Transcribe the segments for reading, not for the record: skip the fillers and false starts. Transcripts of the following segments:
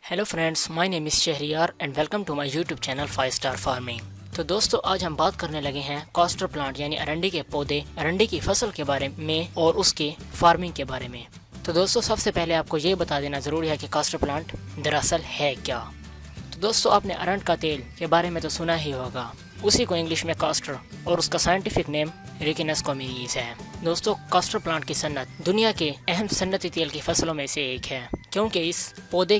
Hello friends, my name is Shahriyar and welcome to my YouTube channel 5 star farming. तो दोस्तों, आज हम बात करने लगे हैं कास्टर प्लांट यानी अरंडी के पौधे, अरंडी की फसल के बारे में और उसके फार्मिंग के बारे में। तो दोस्तों, सबसे पहले आपको ये बता देना ज़रूरी है कि कास्टर प्लांट दरअसल है क्या। तो दोस्तों, आपने अरंड का तेल के बारे में तो सुना ही होगा, उसी को इंग्लिश में कास्टर और उसका साइंटिफिक नेम रिकिनस कोमिनीस है। दोस्तों, कास्टर प्लांट की सन्नत दुनिया के अहम सन्नती तेल की फसलों में से एक है, क्योंकि इस पौधे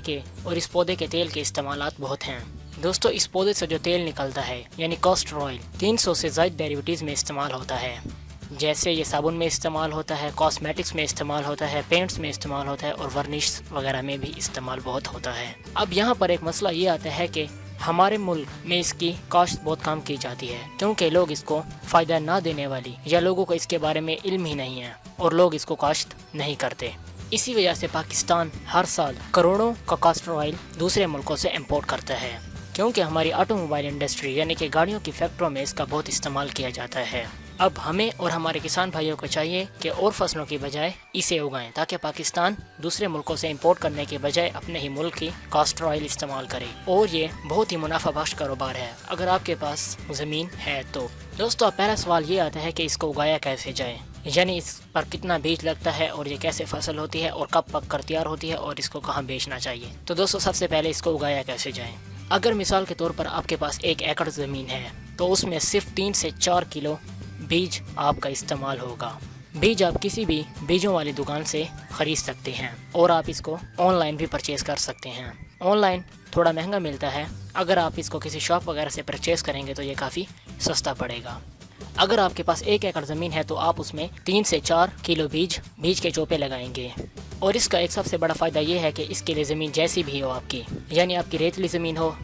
के तेल के इस्तेमालात बहुत हैं। दोस्तों, इस पौधे से जो तेल निकलता है यानी कास्टर ऑयल 300 से ज़ायद डेरिवेटिव्स में इस्तेमाल होता है। जैसे ये साबुन में इस्तेमाल होता है, कॉस्मेटिक्स में इस्तेमाल होता है, पेंट्स में इस्तेमाल होता है और वर्निश वगैरह में भी इस्तेमाल बहुत होता है। अब यहाँ पर एक मसला ये आता है कि हमारे मुल्क में इसकी काश्त बहुत कम की जाती है, क्योंकि लोग इसको फ़ायदा ना देने वाली या लोगों को इसके बारे में इल्म ही नहीं है और लोग इसको काश्त नहीं करते। इसी वजह से पाकिस्तान हर साल करोड़ों का कास्टर ऑयल दूसरे मुल्कों से इंपोर्ट करता है, क्योंकि हमारी ऑटोमोबाइल इंडस्ट्री यानी कि गाड़ियों की फैक्ट्रियों में इसका बहुत इस्तेमाल किया जाता है। अब हमें और हमारे किसान भाइयों को चाहिए कि और फसलों की बजाय इसे उगाएं, ताकि पाकिस्तान दूसरे मुल्कों से इंपोर्ट करने के बजाय अपने ही मुल्क की कास्टर ऑयल इस्तेमाल करे। और ये बहुत ही मुनाफा बख्श कारोबार है अगर आपके पास ज़मीन है तो। दोस्तों, पहला सवाल ये आता है कि इसको उगाया कैसे जाए, यानी इस पर कितना बीज लगता है और ये कैसे फसल होती है और कब पक कर तैयार होती है और इसको कहाँ बेचना चाहिए। तो दोस्तों, सबसे पहले इसको उगाया कैसे जाए। अगर मिसाल के तौर पर आपके पास 1 एकड़ ज़मीन है तो उसमें सिर्फ 3 से 4 किलो बीज आपका इस्तेमाल होगा। बीज आप किसी भी बीजों वाली दुकान से ख़रीद सकते हैं और आप इसको ऑनलाइन भी परचेज़ कर सकते हैं। ऑनलाइन थोड़ा महंगा मिलता है, अगर आप इसको किसी शॉप वगैरह से परचेज़ करेंगे तो ये काफ़ी सस्ता पड़ेगा। अगर आपके पास 1 एकड़ ज़मीन है तो आप उसमें 3 से 4 किलो बीज के चोपे लगाएंगे। और इसका एक सबसे बड़ा फ़ायदा ये है कि इसके लिए ज़मीन जैसी भी हो आपकी, यानी आपकी रेतली ज़मीन हो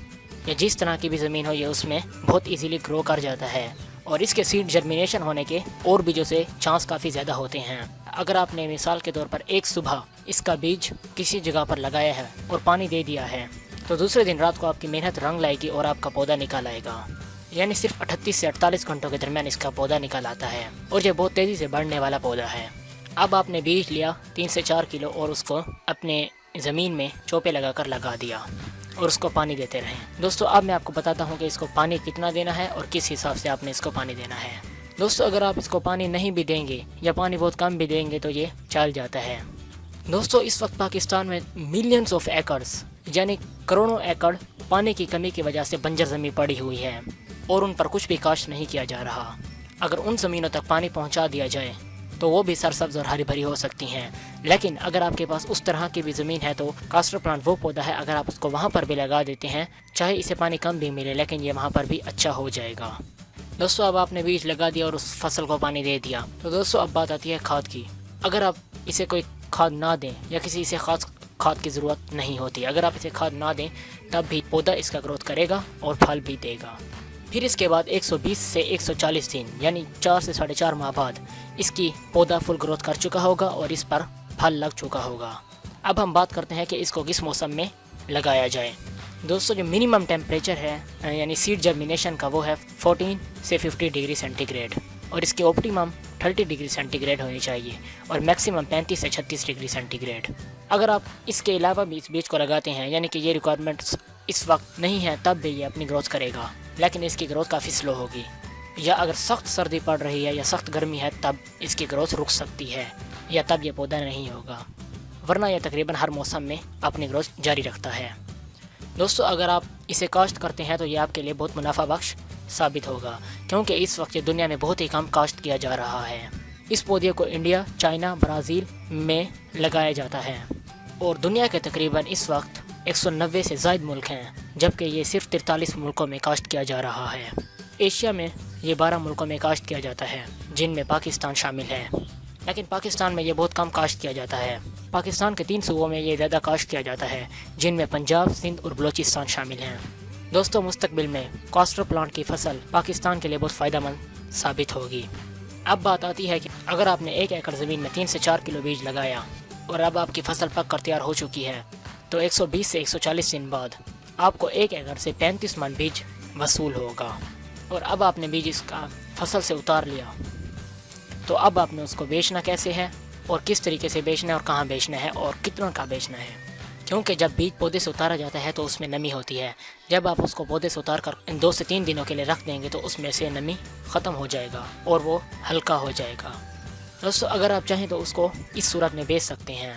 या जिस तरह की भी ज़मीन हो, ये उसमें बहुत इजीली ग्रो कर जाता है और इसके सीड जर्मिनेशन होने के और बीजों से चांस काफ़ी ज़्यादा होते हैं। अगर आपने मिसाल के तौर पर एक सुबह इसका बीज किसी जगह पर लगाया है और पानी दे दिया है, तो दूसरे दिन रात को आपकी मेहनत रंग लाएगी और आपका पौधा निकल आएगा। यानी सिर्फ 38 से 48 घंटों के दरमियान इसका पौधा निकल आता है और ये बहुत तेज़ी से बढ़ने वाला पौधा है। अब आपने बीज लिया 3 से 4 किलो और उसको अपने ज़मीन में चोपे लगाकर लगा दिया और उसको पानी देते रहें। दोस्तों, अब मैं आपको बताता हूँ कि इसको पानी कितना देना है और किस हिसाब से आपने इसको पानी देना है। दोस्तों, अगर आप इसको पानी नहीं भी देंगे या पानी बहुत कम भी देंगे तो ये चल जाता है। दोस्तों, इस वक्त पाकिस्तान में मिलियंस ऑफ एकड़्स यानी करोड़ों एकड़ पानी की कमी की वजह से बंजर ज़मीन पड़ी हुई है और उन पर कुछ भी काश्त नहीं किया जा रहा। अगर उन ज़मीनों तक पानी पहुंचा दिया जाए तो वो भी सरसब्ज और हरी भरी हो सकती हैं। लेकिन अगर आपके पास उस तरह की भी ज़मीन है तो कास्टर प्लांट वो पौधा है, अगर आप उसको वहाँ पर भी लगा देते हैं, चाहे इसे पानी कम भी मिले लेकिन ये वहाँ पर भी अच्छा हो जाएगा। दोस्तों, अब आपने बीज लगा दिया और उस फसल को पानी दे दिया, तो दोस्तों अब बात आती है खाद की। अगर आप इसे कोई खाद ना दें या किसी इसे ख़ास खाद की ज़रूरत नहीं होती, अगर आप इसे खाद ना दें तब भी पौधा इसका ग्रोथ करेगा और फल भी देगा। फिर इसके बाद 120 से 140 दिन यानी 4 से 4.5 माह बाद इसकी पौधा फुल ग्रोथ कर चुका होगा और इस पर फल लग चुका होगा। अब हम बात करते हैं कि इसको किस मौसम में लगाया जाए। दोस्तों, जो मिनिमम टेम्परेचर है यानी सीड जर्मिनेशन का, वो है 14 से 50 डिग्री सेंटीग्रेड और इसकी ऑप्टिमम 30 डिग्री सेंटीग्रेड होनी चाहिए और मैक्सिमम 35 से 36 डिग्री सेंटीग्रेड। अगर आप इसके अलावा भी इस बीज को लगाते हैं, यानी कि ये रिक्वायरमेंट्स इस वक्त नहीं है, तब भी ये अपनी ग्रोथ करेगा, लेकिन इसकी ग्रोथ काफ़ी स्लो होगी। या अगर सख्त सर्दी पड़ रही है या सख्त गर्मी है तब इसकी ग्रोथ रुक सकती है या तब ये पौधा नहीं होगा, वरना यह तकरीबन हर मौसम में अपनी ग्रोथ जारी रखता है। दोस्तों, अगर आप इसे काश्त करते हैं तो ये आपके लिए बहुत मुनाफा बख्श साबित होगा, क्योंकि इस वक्त दुनिया में बहुत ही कम काश्त किया जा रहा है। इस पौधे को इंडिया, चाइना, ब्राज़ील में लगाया जाता है और दुनिया के तकरीबन इस वक्त 190 से ज़ायद मुल्क हैं, जबकि ये सिर्फ 43 मुल्कों में काश्त किया जा रहा है। एशिया में ये 12 मुल्कों में काश्त किया जाता है, जिनमें पाकिस्तान शामिल है, लेकिन पाकिस्तान में ये बहुत कम काश्त किया जाता है। पाकिस्तान के 3 सूबों में ये ज़्यादा काश्त किया जाता है, जिनमें पंजाब, सिंध और बलूचिस्तान शामिल हैं। दोस्तों, मुस्तकबिल में कास्टर प्लांट की फसल पाकिस्तान के लिए बहुत फ़ायदेमंद साबित होगी। अब बात आती है कि अगर आपने 1 एकड़ ज़मीन में 3 से 4 किलो बीज लगाया और अब आपकी फसल पक कर तैयार हो चुकी है, तो 120 से 140 दिन बाद आपको 1 एकड़ से 35 मन बीज वसूल होगा। और अब आपने बीज इसका फसल से उतार लिया, तो अब आपने उसको बेचना कैसे है और किस तरीके से बेचना है और कहाँ बेचना है और कितना का बेचना है। کیونکہ جب بیج پودے سے اتارا جاتا ہے تو اس میں نمی ہوتی ہے. جب آپ اس کو پودے سے اتار کر 2 سے 3 دنوں کے لیے رکھ دیں گے تو اس میں سے نمی ختم ہو جائے گا اور وہ ہلکا ہو جائے گا. دوستو اگر آپ چاہیں تو اس کو اس صورت میں بیچ سکتے ہیں.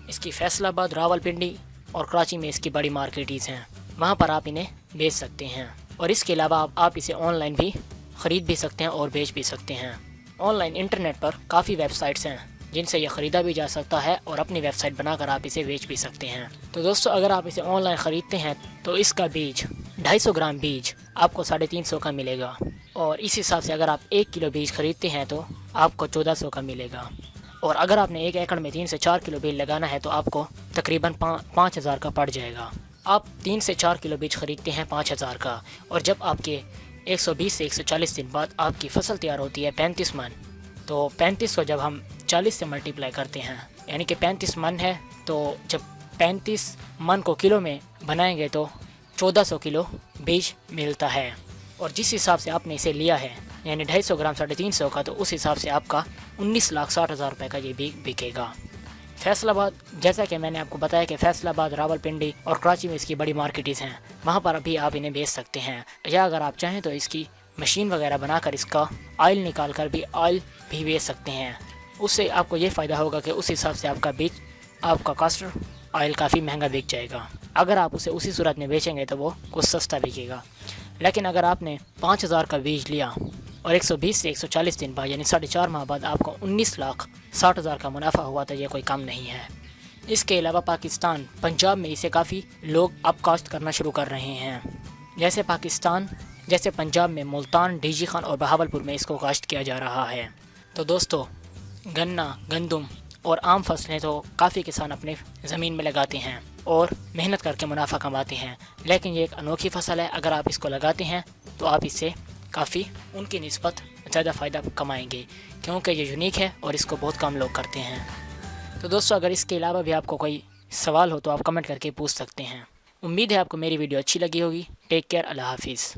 اس کی فیصل آباد، راول پنڈی اور کراچی میں اس کی بڑی مارکیٹز ہیں، وہاں پر آپ انہیں بیچ سکتے ہیں. اور اس کے علاوہ آپ اسے آن لائن بھی خرید بھی سکتے ہیں اور بیچ بھی سکتے ہیں. On line internet per coffee web sites ہیں جن سے یہ خریدا بھی جا سکتا ہے اور اپنی ویب سائٹ بنا کر آپ اسے بیچ بھی سکتے ہیں. تو دوستو اگر آپ اسے آن لائن خریدتے ہیں تو اس کا بیج 250 گرام بیج آپ کو 350 کا ملے گا، اور اس حساب سے اگر آپ 1 کلو بیج خریدتے ہیں تو آپ کو 1400 کا ملے گا. اور اگر آپ نے 1 ایکڑ میں 3 سے 4 کلو بیج لگانا ہے تو آپ کو تقریباً 5000 کا پڑ جائے گا. آپ 3 سے 4 کلو بیج خریدتے ہیں 5000 کا، اور جب آپ کے 120 سے 140 دن بعد آپ کی فصل تیار ہوتی ہے 35 من، تو 35 کو جب ہم 40 سے ملٹیپلائی کرتے ہیں یعنی کہ 35 من ہے، تو جب 35 من کو کلو میں بنائیں گے تو 1400 کلو بیج ملتا ہے. اور جس حساب سے آپ نے اسے لیا ہے یعنی 250 گرام 350 کا، تو اس حساب سے آپ کا 19,60,000 روپے کا یہ بیج بکے گا. فیصل آباد، جیسا کہ میں نے آپ کو بتایا کہ فیصل آباد، راول پنڈی اور کراچی میں اس کی بڑی مارکیٹز ہیں، وہاں پر ابھی آپ انہیں بیچ سکتے ہیں. یا اگر آپ چاہیں تو اس کی مشین وغیرہ بنا کر اس کا آئل نکال کر بھی آئل بھی بیچ سکتے ہیں. اس سے آپ کو یہ فائدہ ہوگا کہ اس حساب سے آپ کا کاسٹر آئل کافی مہنگا بک جائے گا. اگر آپ اسے اسی صورت میں بیچیں گے تو وہ کچھ سستا بکے گا. لیکن اگر آپ نے 5000 کا بیج لیا اور 120 سے 140 دن بعد یعنی 4.5 ماہ بعد آپ کو 19,60,000 کا منافع ہوا تو یہ کوئی کم نہیں ہے. اس کے علاوہ پاکستان، پنجاب میں اسے کافی لوگ اب کاشت کرنا شروع کر رہے ہیں. جیسے پنجاب میں ملتان، ڈی جی خان اور بہاول پور میں اس کو کاشت کیا جا رہا ہے. تو دوستو گنا، گندم اور عام فصلیں تو کافی کسان اپنے زمین میں لگاتے ہیں اور محنت کر کے منافع کماتے ہیں، لیکن یہ ایک انوکھی فصل ہے. اگر آپ اس کو لگاتے ہیں تو آپ اس سے کافی ان کی نسبت زیادہ فائدہ کمائیں گے، کیونکہ یہ یونیک ہے اور اس کو بہت کم لوگ کرتے ہیں. تو دوستو اگر اس کے علاوہ بھی آپ کو کوئی سوال ہو تو آپ کمنٹ کر کے پوچھ سکتے ہیں. امید ہے آپ کو میری ویڈیو اچھی لگی ہوگی. ٹیک کیئر، اللہ حافظ.